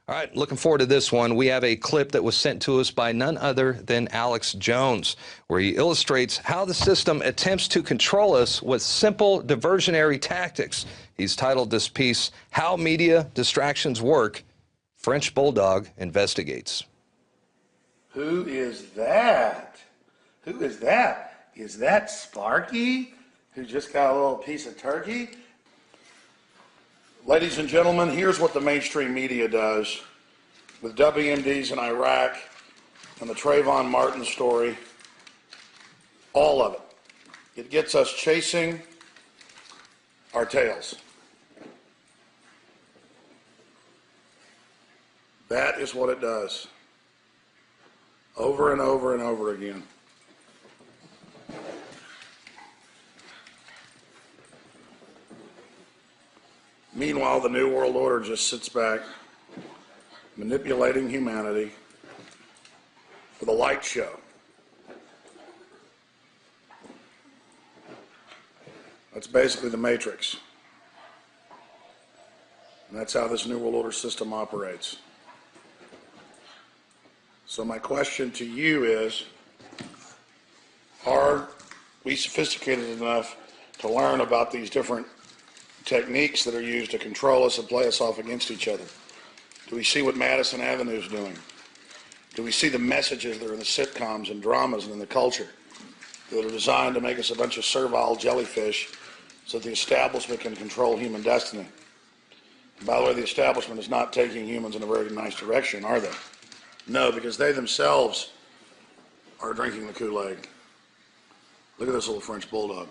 All right, looking forward to this one. We have a clip that was sent to us by none other than Alex Jones, where he illustrates how the system attempts to control us with simple diversionary tactics. He's titled this piece, How Media Distractions Work. French Bulldog investigates. Who is that? Who is that? Is that Sparky, who just got a little piece of turkey? Ladies and gentlemen, here's what the mainstream media does with WMDs in Iraq and the Trayvon Martin story. All of it. It gets us chasing our tails. That is what it does. Over and over and over again. Meanwhile, the New World Order just sits back, manipulating humanity for the light show. That's basically the Matrix. And that's how this New World Order system operates. So my question to you is, are we sophisticated enough to learn about these different techniques that are used to control us and play us off against each other? Do we see what Madison Avenue is doing? Do we see the messages that are in the sitcoms and dramas and in the culture that are designed to make us a bunch of servile jellyfish so that the establishment can control human destiny? And by the way, the establishment is not taking humans in a very nice direction, are they? No, because they themselves are drinking the Kool-Aid. Look at this little French Bulldog.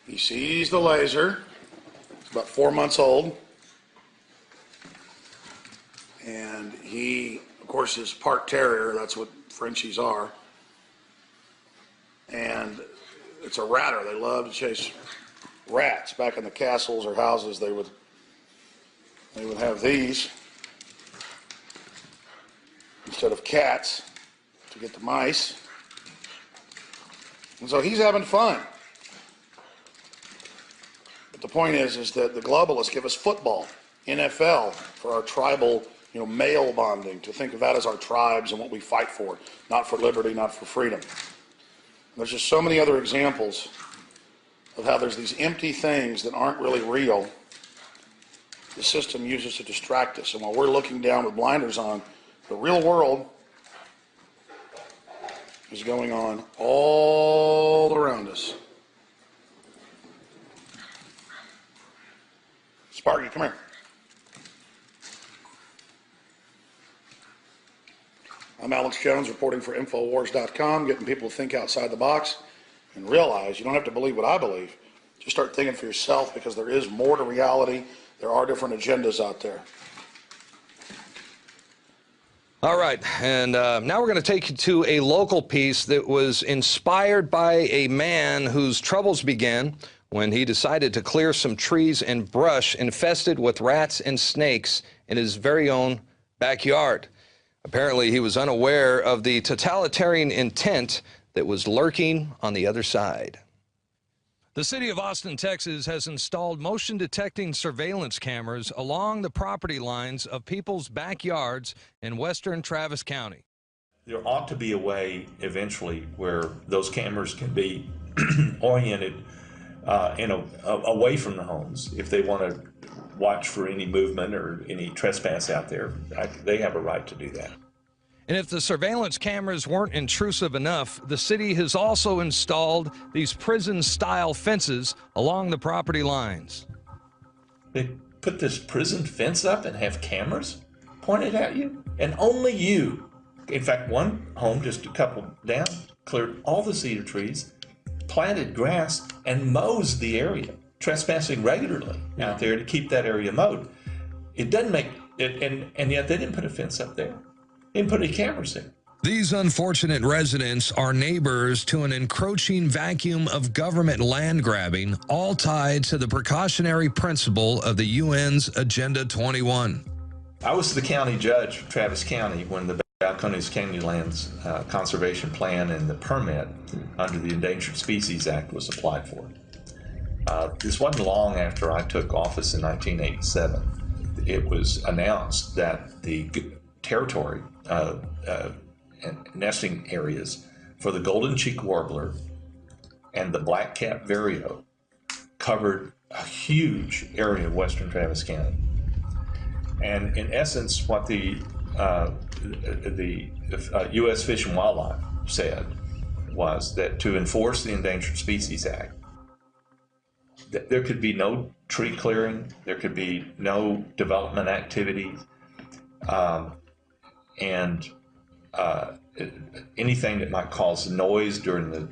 He sees the laser. It's about 4 months old. And he, of course, is part terrier. That's what Frenchies are. And it's a ratter. They love to chase rats. Back in the castles or houses, they would have these instead of cats to get the mice. And so he's having fun. But the point is that the globalists give us football, NFL, for our tribal, male bonding, to think of that as our tribes and what we fight for, not for liberty, not for freedom. And there's just so many other examples of how there's these empty things that aren't really real. The system uses to distract us. And while we're looking down with blinders on, the real world is going on all around us. Sparky, come here. I'm Alex Jones, reporting for Infowars.com, getting people to think outside the box and realize you don't have to believe what I believe. Just start thinking for yourself, because there is more to reality. There are different agendas out there. All right, and now we're going to take you to a local piece that was inspired by a man whose troubles began when he decided to clear some trees and brush infested with rats and snakes in his very own backyard. Apparently, he was unaware of the totalitarian intent that was lurking on the other side. The city of Austin, Texas, has installed motion-detecting surveillance cameras along the property lines of people's backyards in western Travis County. There ought to be a way eventually where those cameras can be oriented away from the homes. If they want to watch for any movement or any trespass out there, they have a right to do that. And if the surveillance cameras weren't intrusive enough, the city has also installed these prison-style fences along the property lines. They put this prison fence up and have cameras pointed at you, and only you. In fact, one home just a couple down cleared all the cedar trees, planted grass, and mows the area, trespassing regularly out there to keep that area mowed. It doesn't make it, and yet they didn't put a fence up there. They didn't put any cameras in. These unfortunate residents are neighbors to an encroaching vacuum of government land grabbing, all tied to the precautionary principle of the UN's Agenda 21. I was the county judge of Travis County when the Balcones Canyonlands Conservation Plan and the permit under the Endangered Species Act was applied for. This wasn't long after I took office in 1987. it was announced that the territory, nesting areas for the golden cheek warbler and the black-capped vireo covered a huge area of western Travis County. And in essence, what the U.S. Fish and Wildlife said was that to enforce the Endangered Species Act, that there could be no tree clearing, there could be no development activities, and anything that might cause noise during the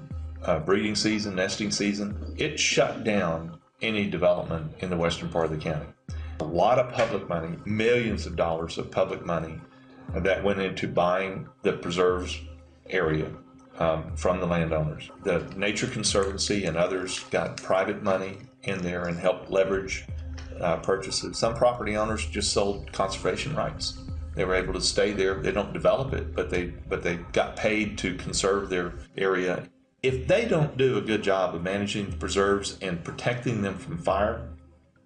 breeding season, nesting season. It shut down any development in the western part of the county. A lot of public money, millions of dollars of public money that went into buying the preserves area from the landowners. The Nature Conservancy and others got private money in there and helped leverage purchases. Some property owners just sold conservation rights. They were able to stay there. They don't develop it, but they got paid to conserve their area. If they don't do a good job of managing the preserves and protecting them from fire,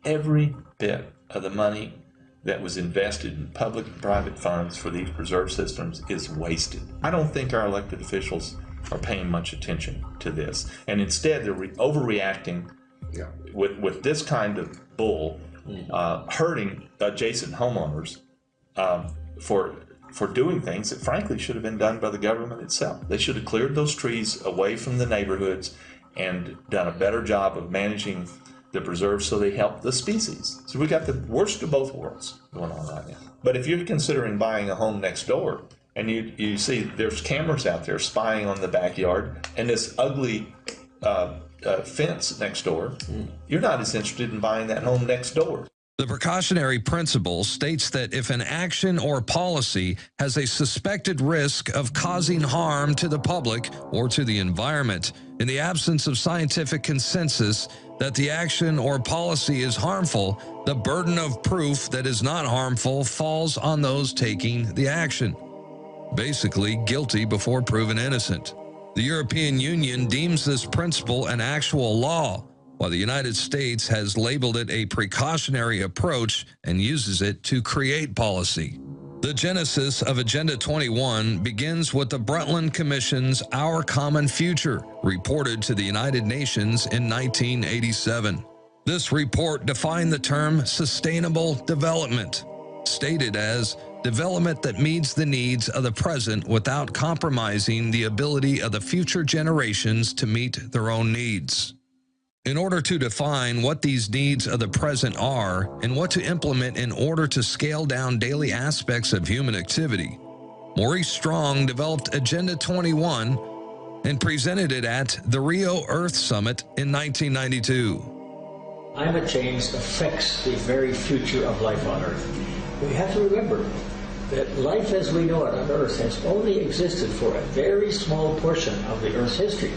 every bit of the money that was invested in public and private funds for these preserve systems is wasted. I don't think our elected officials are paying much attention to this. And instead, they're overreacting with this kind of bull, hurting adjacent homeowners for doing things that frankly should have been done by the government itself. They should have cleared those trees away from the neighborhoods and done a better job of managing the preserves so they help the species. So we got the worst of both worlds going on right now. But if you're considering buying a home next door and you see there's cameras out there spying on the backyard and this ugly fence next door, you're not as interested in buying that home next door. The precautionary principle states that if an action or policy has a suspected risk of causing harm to the public or to the environment, in the absence of scientific consensus that the action or policy is harmful, the burden of proof that is not harmful falls on those taking the action. Basically, guilty before proven innocent. The European Union deems this principle an actual law, while the United States has labeled it a precautionary approach and uses it to create policy. The genesis of Agenda 21 begins with the Brundtland Commission's Our Common Future, reported to the United Nations in 1987. This report defined the term sustainable development, stated as development that meets the needs of the present without compromising the ability of the future generations to meet their own needs. In order to define what these needs of the present are and what to implement in order to scale down daily aspects of human activity, Maurice Strong developed Agenda 21 and presented it at the Rio Earth Summit in 1992. Climate change affects the very future of life on Earth. We have to remember that life as we know it on Earth has only existed for a very small portion of the Earth's history,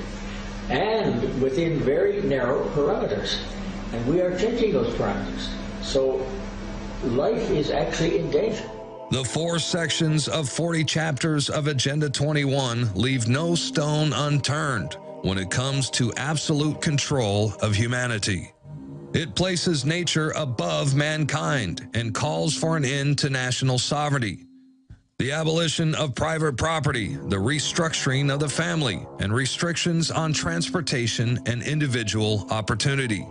and within very narrow parameters. And we are changing those parameters. So life is actually in danger. The 4 sections of 40 chapters of Agenda 21 leave no stone unturned when it comes to absolute control of humanity. It places nature above mankind and calls for an end to national sovereignty, the abolition of private property, the restructuring of the family, and restrictions on transportation and individual opportunity.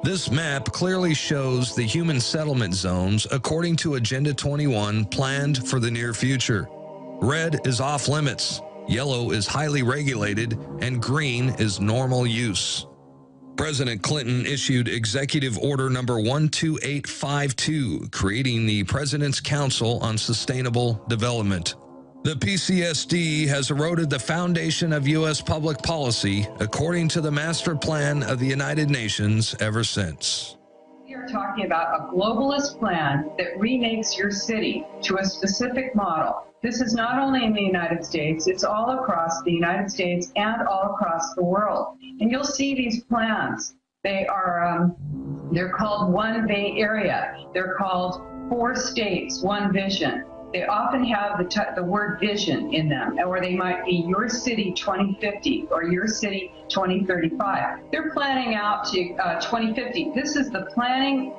This map clearly shows the human settlement zones according to Agenda 21 planned for the near future. Red is off limits, yellow is highly regulated, and green is normal use. President Clinton issued Executive Order Number 12852, creating the President's Council on Sustainable Development. The PCSD has eroded the foundation of U.S. public policy, according to the Master Plan of the United Nations, ever since. We are talking about a globalist plan that remakes your city to a specific model. This is not only in the United States, it's all across the United States and all across the world. And you'll see these plans. They are, they're called One Bay Area. They're called 4 States, One Vision. They often have the word vision in them, or they might be your city 2050 or your city 2035. They're planning out to 2050. This is the planning,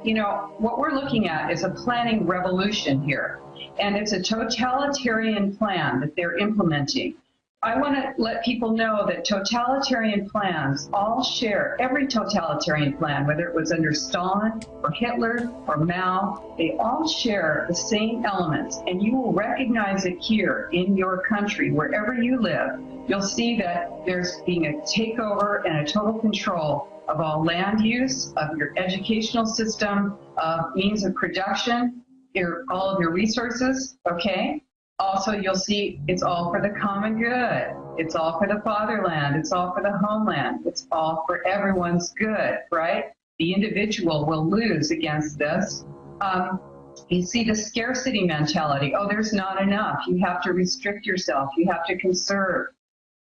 what we're looking at is a planning revolution here. And it's a totalitarian plan that they're implementing. I want to let people know that totalitarian plans all share, every totalitarian plan, whether it was under Stalin or Hitler or Mao, they all share the same elements. And you will recognize it here in your country, wherever you live. You'll see that there's being a takeover and a total control of all land use, of your educational system, of means of production, all of your resources, okay? Also, you'll see it's all for the common good. It's all for the fatherland. It's all for the homeland. It's all for everyone's good, right? The individual will lose against this. You see the scarcity mentality. Oh, there's not enough. You have to restrict yourself. You have to conserve.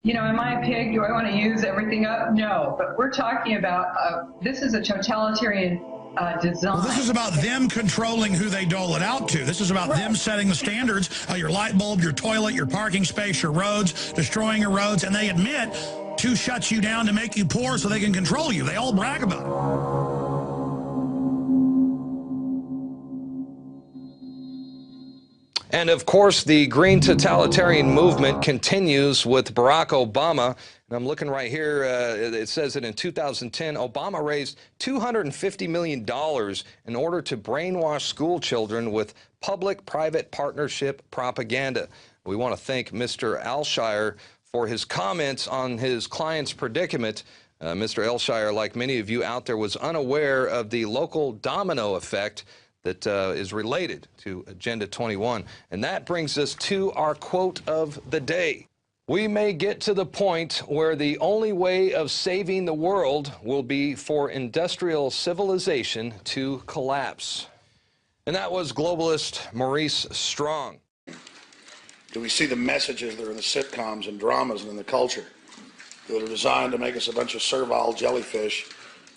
Am I a pig? Do I want to use everything up? No, but we're talking about, this is a totalitarian design. Well, this is about them controlling who they dole it out to. This is about them setting the standards, your light bulb, your toilet, your parking space, your roads, destroying your roads, and they admit to shut you down to make you poor so they can control you. They all brag about it. And of course, the green totalitarian movement continues with Barack Obama. And I'm looking right here. It says that in 2010, Obama raised $250 million in order to brainwash school children with public-private partnership propaganda. We want to thank Mr. Alshire for his comments on his client's predicament. Mr. Alshire, like many of you out there, was unaware of the local domino effect that is related to Agenda 21. And that brings us to our quote of the day. We may get to the point where the only way of saving the world will be for industrial civilization to collapse. And that was globalist Maurice Strong. Do we see the messages that are in the sitcoms and dramas and in the culture that are designed to make us a bunch of servile jellyfish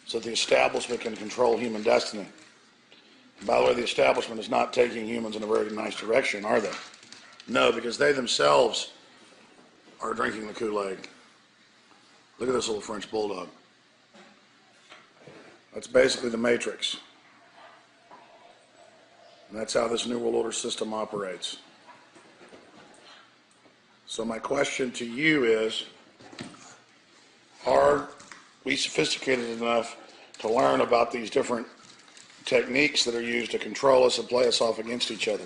so that the establishment can control human destiny? And by the way, the establishment is not taking humans in a very nice direction, are they? No, because they themselves are drinking the Kool-Aid. Look at this little French Bulldog. That's basically the Matrix. And that's how this New World Order system operates. So my question to you is, are we sophisticated enough to learn about these different techniques that are used to control us and play us off against each other?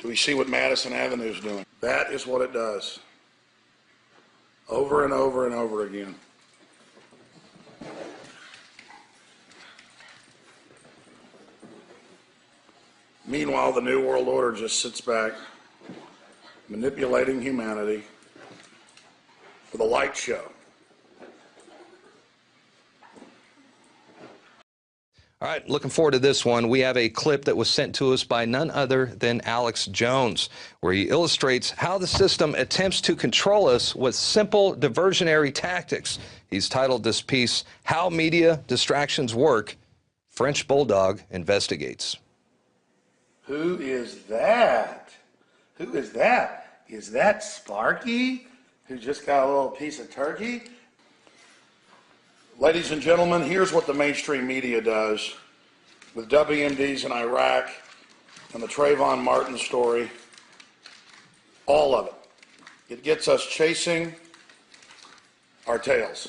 Do we see what Madison Avenue is doing? That is what it does. Over and over and over again. Meanwhile, the New World Order just sits back, manipulating humanity for the light show. All right, looking forward to this one. We have a clip that was sent to us by none other than Alex Jones, where he illustrates how the system attempts to control us with simple diversionary tactics. He's titled this piece, How Media Distractions Work. French Bulldog investigates. Who is that? Who is that? Is that Sparky, who just got a little piece of turkey? Ladies and gentlemen, here's what the mainstream media does with WMDs in Iraq and the Trayvon Martin story. All of it. It gets us chasing our tails.